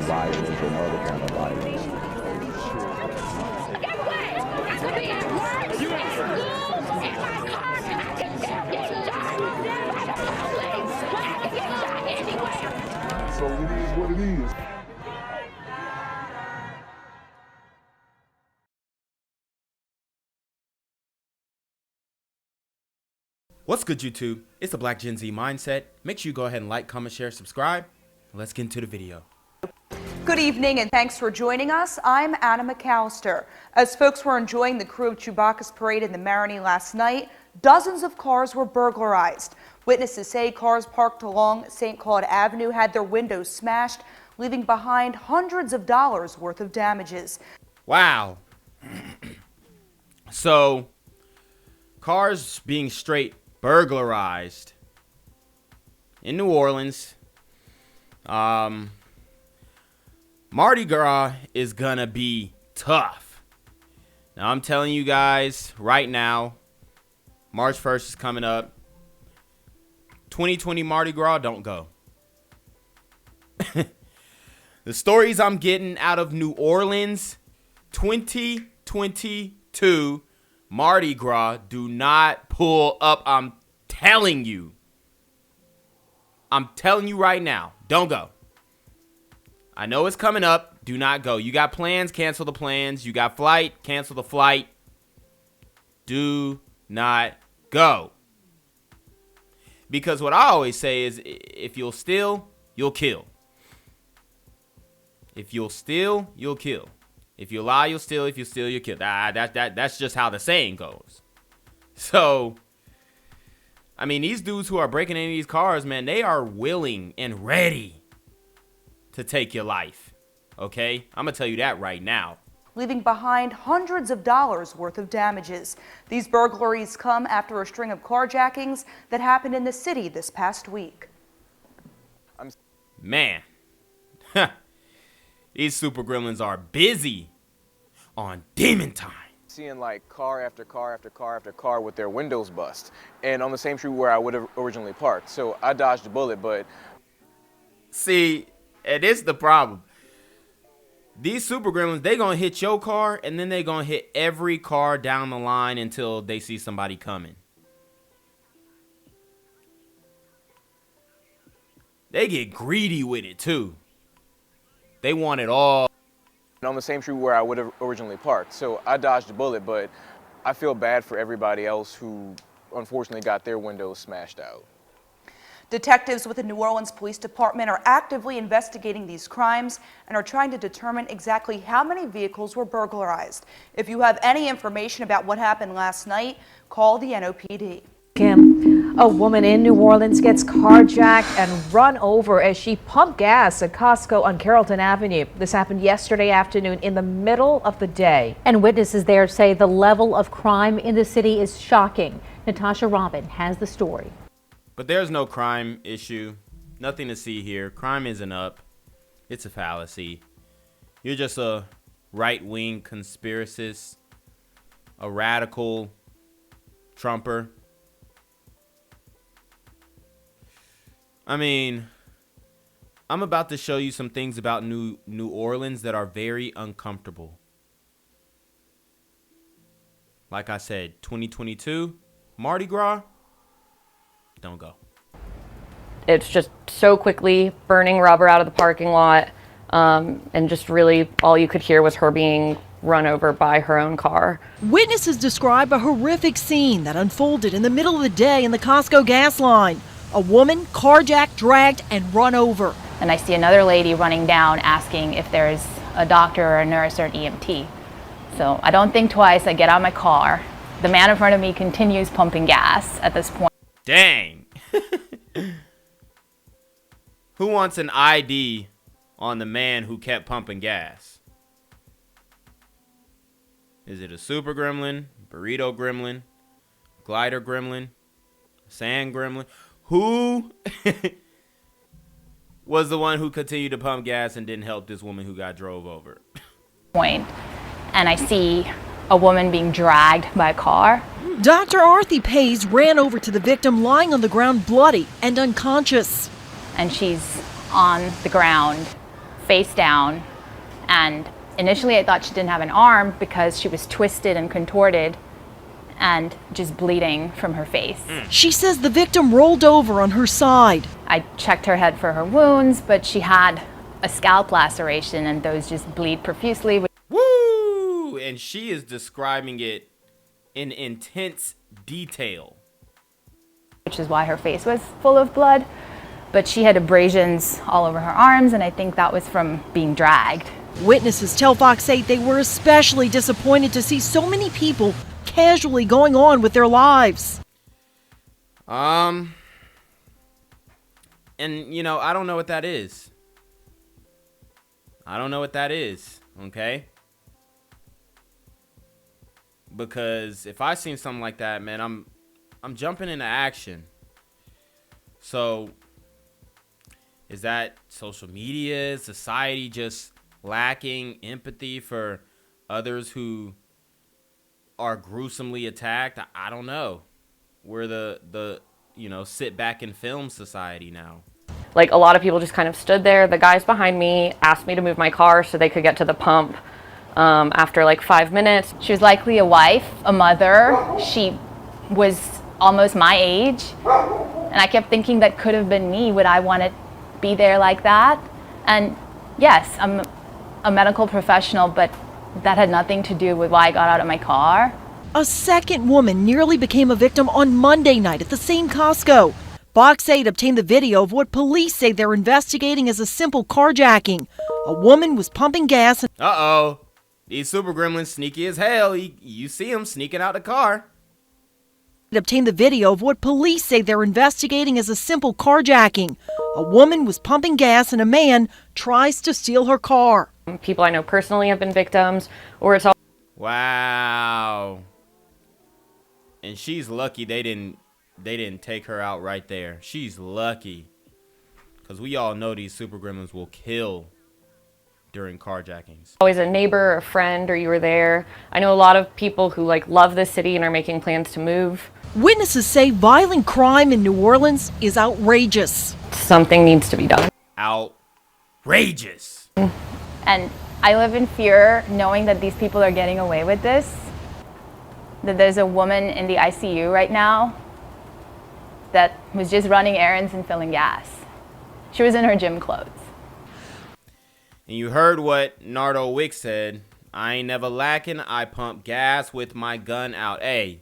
violence or no other kind of violence. Get away! I could be at work, at school, in my car, I can still get shot by the police, but I can get shot anywhere. So it is what it is. What's good, YouTube? It's the Black Gen Z Mindset. Make sure you go ahead and like, comment, share, subscribe. Let's get into the video. Good evening and thanks for joining us. I'm Anna McAllister. As folks were enjoying the crew of Chewbacca's parade in the Marigny last night, dozens of cars were burglarized. Witnesses say cars parked along St. Claude Avenue had their windows smashed, leaving behind hundreds of dollars worth of damages. Wow. So, cars being straight burglarized in New Orleans. Mardi Gras is gonna be tough. Now I'm telling you guys right now, March 1st is coming up. 2020 Mardi Gras, don't go. The stories I'm getting out of New Orleans, 2022 Mardi Gras, do not pull up. I'm telling you. I'm telling you right now, don't go. I know it's coming up. Do not go. You got plans, cancel the plans. You got flight, cancel the flight. Do not go. Because what I always say is, if you'll steal, you'll kill. If you'll steal, you'll kill. If you lie, you'll steal. If you steal, you'll kill. That's just how the saying goes. So, I mean, these dudes who are breaking into these cars, man, they are willing and ready to take your life. Okay? I'm going to tell you that right now. Leaving behind hundreds of dollars worth of damages. These burglaries come after a string of carjackings that happened in the city this past week. Man. These super gremlins are busy on demon time. Seeing like car after car after car after car with their windows bust, and on the same street where I would have originally parked. So I dodged a bullet, but see, and it's the problem. These super gremlins, they gonna hit your car, and then they gonna hit every car down the line until they see somebody coming. They get greedy with it too. They want it all. on the same street where I would have originally parked. So I dodged a bullet, but I feel bad for everybody else who unfortunately got their windows smashed out. Detectives with the New Orleans Police Department are actively investigating these crimes and are trying to determine exactly how many vehicles were burglarized. If you have any information about what happened last night, call the NOPD. Kim, a woman in New Orleans gets carjacked and run over as she pumped gas at Costco on Carrollton Avenue. This happened yesterday afternoon in the middle of the day. And witnesses there say the level of crime in the city is shocking. Natasha Robin has the story. But there's no crime issue. Nothing to see here. Crime isn't up. It's a fallacy. You're just a right-wing conspiracist, a radical Trumper. I mean, I'm about to show you some things about New Orleans that are very uncomfortable. Like I said, 2022, Mardi Gras, don't go. It's just so quickly burning rubber out of the parking lot, and just really all you could hear was her being run over by her own car. Witnesses describe a horrific scene that unfolded in the middle of the day in the Costco gas line. A woman carjacked, dragged, and run over. And I see another lady running down asking if there's a doctor or a nurse or an EMT. So I don't think twice, I get out of my car. The man in front of me continues pumping gas at this point. Dang. Who wants an ID on the man who kept pumping gas? Is it a super gremlin, burrito gremlin, glider gremlin, sand gremlin? Who was the one who continued to pump gas and didn't help this woman who got drove over? And I see a woman being dragged by a car. Dr. Arthi Pays ran over to the victim lying on the ground bloody and unconscious. And she's on the ground face down, and initially I thought she didn't have an arm because she was twisted and contorted and just bleeding from her face. She says the victim rolled over on her side. I checked her head for her wounds, but she had a scalp laceration and those just bleed profusely. Woo! And she is describing it in intense detail. Which is why her face was full of blood, but she had abrasions all over her arms, and I think that was from being dragged. Witnesses tell Fox 8 they were especially disappointed to see so many people casually going on with their lives. And you know, I don't know what that is. I don't know what that is, okay? Because if I seen something like that, man, I'm jumping into action. So, is that social media, society just lacking empathy for others who are gruesomely attacked? I don't know. We're the you know, sit back and film society now. Like, a lot of people just kind of stood there. The guys behind me asked me to move my car so they could get to the pump after like 5 minutes. She was likely a wife, a mother. She was almost my age. And I kept thinking that could have been me. Would I want to be there like that? And yes, I'm a medical professional, but that had nothing to do with why I got out of my car. A second woman nearly became a victim on Monday night at the same Costco. Fox 8 obtained the video of what police say they're investigating as a simple carjacking. A woman was pumping gas. Uh-oh. These super gremlins sneaky as hell. You see them sneaking out the car. Obtained the video of what police say they're investigating as a simple carjacking. A woman was pumping gas and a man tries to steal her car. People I know personally have been victims, or it's all... Wow. And she's lucky they didn't take her out right there. She's lucky. Because we all know these super gremlins will kill during carjackings. Always a neighbor, a friend, or you were there. I know a lot of people who like love this city and are making plans to move. Witnesses say violent crime in New Orleans is outrageous. Something needs to be done. Outrageous. And I live in fear knowing that these people are getting away with this. That there's a woman in the ICU right now that was just running errands and filling gas. She was in her gym clothes. And you heard what Nardo Wick said. I ain't never lacking. I pump gas with my gun out. Hey,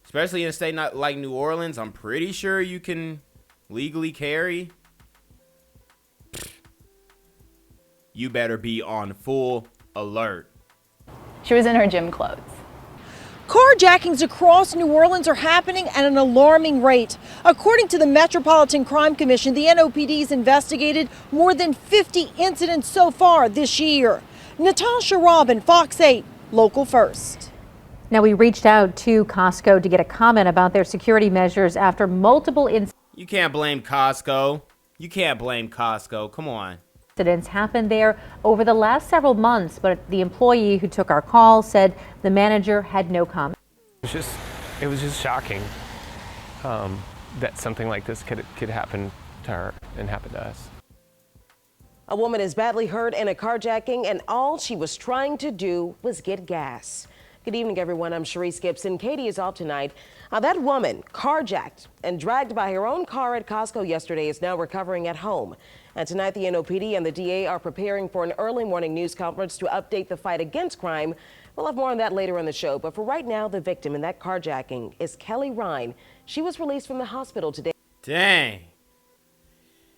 especially in a state not like New Orleans, I'm pretty sure you can legally carry. You better be on full alert. She was in her gym clothes. Carjackings across New Orleans are happening at an alarming rate. According to the Metropolitan Crime Commission, the NOPD's investigated more than 50 incidents so far this year. Natasha Robin, Fox 8, Local First. Now, we reached out to Costco to get a comment about their security measures after multiple You can't blame Costco. You can't blame Costco. Come on. Incidents happened there over the last several months, but the employee who took our call said the manager had no comment. It was just shocking that something like this could happen to her and happen to us. A woman is badly hurt in a carjacking, and all she was trying to do was get gas. Good evening, everyone. I'm Sharice Gibson. Katie is off tonight. That woman, carjacked and dragged by her own car at Costco yesterday, is now recovering at home. And tonight, the NOPD and the DA are preparing for an early morning news conference to update the fight against crime. We'll have more on that later in the show. But for right now, the victim in that carjacking is Kelleye Rhein. She was released from the hospital today. Dang.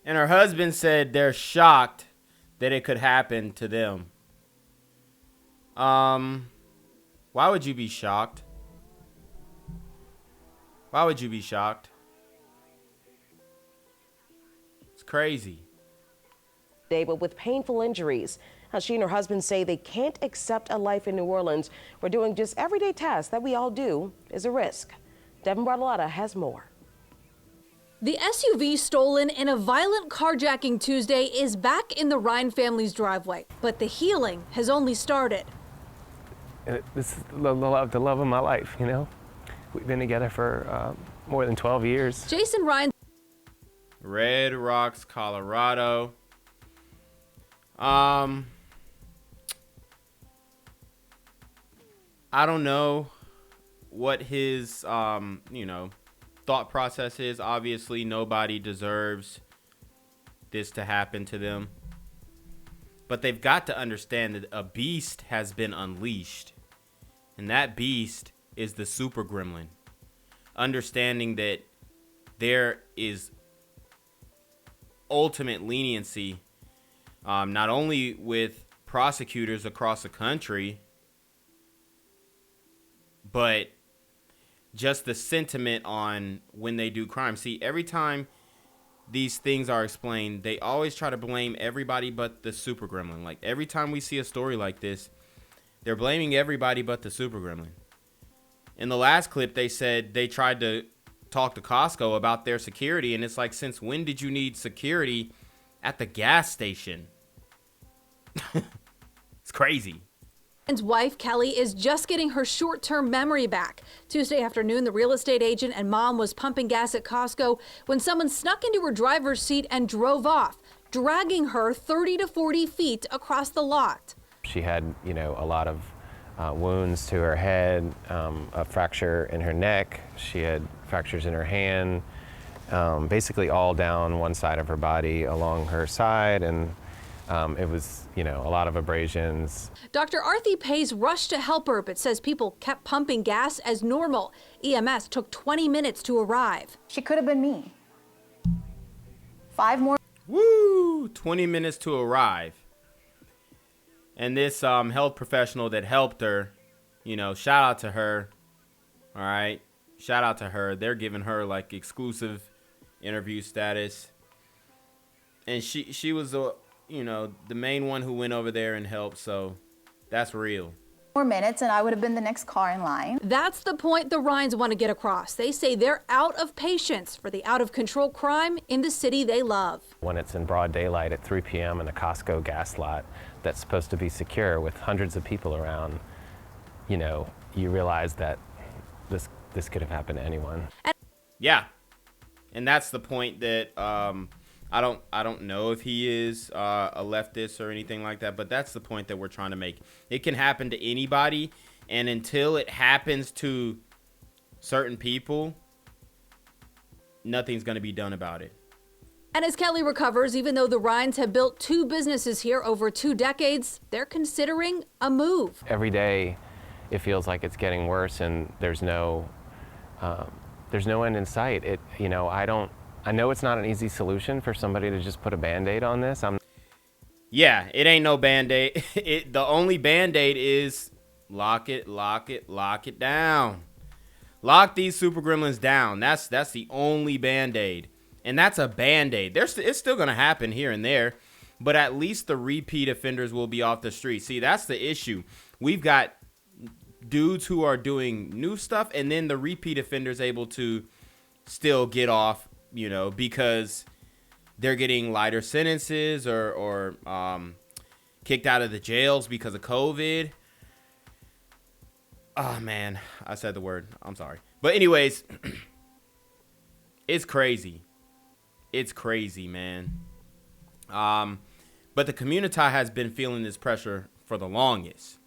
And her husband said they're shocked that it could happen to them. Why would you be shocked? Why would you be shocked? It's crazy. But with painful injuries. She and her husband say they can't accept a life in New Orleans where doing just everyday tasks that we all do is a risk. Devin Bartolotta has more. The SUV stolen in a violent carjacking Tuesday is back in the Rhein family's driveway, but the healing has only started. This is the love of my life, you know? We've been together for more than 12 years. Jason Rhein. Red Rocks, Colorado. I don't know what his, thought process is. Obviously, nobody deserves this to happen to them. But they've got to understand that a beast has been unleashed. And that beast is the super gremlin. Understanding that there is ultimate leniency, not only with prosecutors across the country, but just the sentiment on when they do crime. See, every time these things are explained, they always try to blame everybody but the super gremlin. Like, every time we see a story like this, they're blaming everybody but the super gremlin. In the last clip, they said they tried to talk to Costco about their security, and it's like, since when did you need security at the gas station? It's crazy. His wife, Kelly, is just getting her short-term memory back. Tuesday afternoon, the real estate agent and mom was pumping gas at Costco when someone snuck into her driver's seat and drove off, dragging her 30 to 40 feet across the lot. She had, a lot of wounds to her head, a fracture in her neck. She had fractures in her hand, basically all down one side of her body along her side, and it was, a lot of abrasions. Dr. Arthi Pays rushed to help her, but says people kept pumping gas as normal. EMS took 20 minutes to arrive. She could have been me. 5 more. Woo! 20 minutes to arrive. And this health professional that helped her, shout out to her. All right. Shout out to her. They're giving her like exclusive interview status. And she was the main one who went over there and helped. So that's real. More minutes and I would have been the next car in line. That's the point the Rheins want to get across. They say they're out of patience for the out-of-control crime in the city they love. When it's in broad daylight at 3 p.m. in a Costco gas lot that's supposed to be secure with hundreds of people around, you realize that this could have happened to anyone. Yeah. And that's the point that I don't know if he is a leftist or anything like that, but that's the point that we're trying to make. It can happen to anybody, and until it happens to certain people, nothing's going to be done about it. And as Kelly recovers, even though the Rheins have built 2 businesses here over 2 decades, they're considering a move. Every day it feels like it's getting worse, and there's no end in sight. I know it's not an easy solution for somebody to just put a Band-Aid on this. Yeah, it ain't no Band-Aid. The only Band-Aid is lock it down. Lock these super gremlins down. That's the only Band-Aid. And that's a Band-Aid. It's still going to happen here and there, but at least the repeat offenders will be off the street. See, that's the issue. We've got dudes who are doing new stuff, and then the repeat offenders able to still get off, because they're getting lighter sentences or kicked out of the jails because of COVID. Oh, man, I said the word. I'm sorry. But anyways, it's crazy. It's crazy, man. But the community has been feeling this pressure for the longest.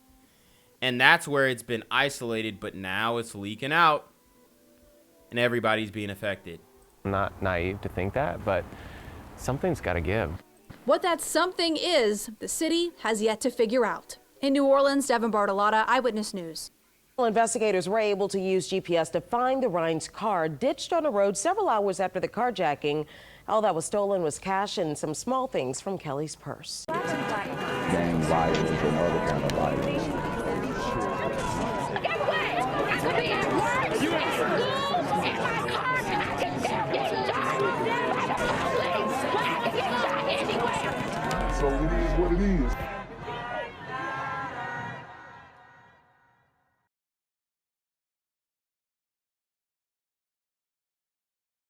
And that's where it's been isolated, but now it's leaking out and everybody's being affected. I'm not naive to think that, but something's got to give. What that something is, the city has yet to figure out. In New Orleans, Devin Bartolotta, Eyewitness News. Investigators were able to use GPS to find the Rhein's car ditched on a road several hours after the carjacking. All that was stolen was cash and some small things from Kelly's purse. Gang violence and other kind of violence. Guess what? I could be at work, at school, in my car, and I can still get shot by the police. I can get shot anywhere. So it is what it is.